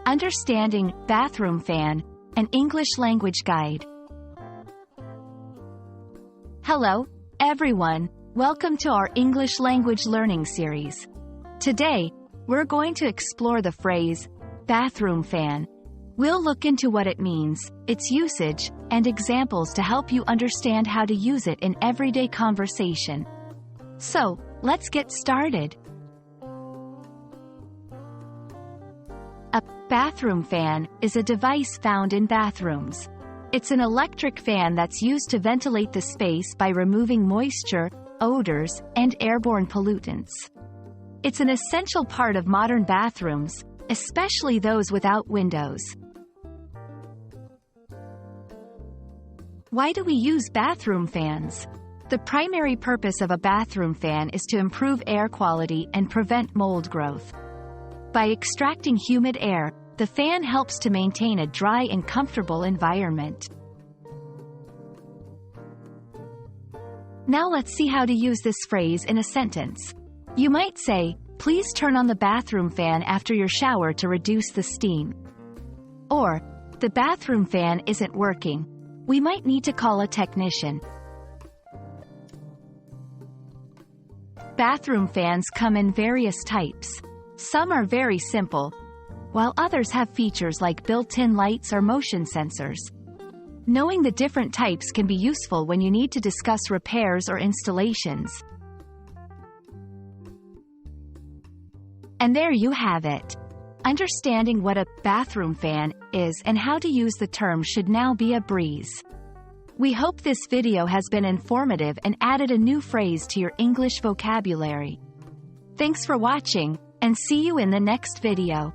Understanding Bathroom Fan, an English language guide. Hello, everyone. Welcome to our English language learning series. Today, we're going to explore the phrase, bathroom fan. We'll look into what it means, its usage, and examples to help you understand how to use it in everyday conversation. So, let's get started. A bathroom fan is a device found in bathrooms. It's an electric fan that's used to ventilate the space by removing moisture, odors, and airborne pollutants. It's an essential part of modern bathrooms, especially those without windows. Why do we use bathroom fans? The primary purpose of a bathroom fan is to improve air quality and prevent mold growth. By extracting humid air, the fan helps to maintain a dry and comfortable environment. Now let's see how to use this phrase in a sentence. You might say, "Please turn on the bathroom fan after your shower to reduce the steam." Or, "The bathroom fan isn't working. We might need to call a technician." Bathroom fans come in various types. Some are very simple, while others have features like built-in lights or motion sensors. Knowing the different types can be useful when you need to discuss repairs or installations. And there you have it. Understanding what a bathroom fan is and how to use the term should now be a breeze. We hope this video has been informative and added a new phrase to your English vocabulary. Thanks for watching, and see you in the next video.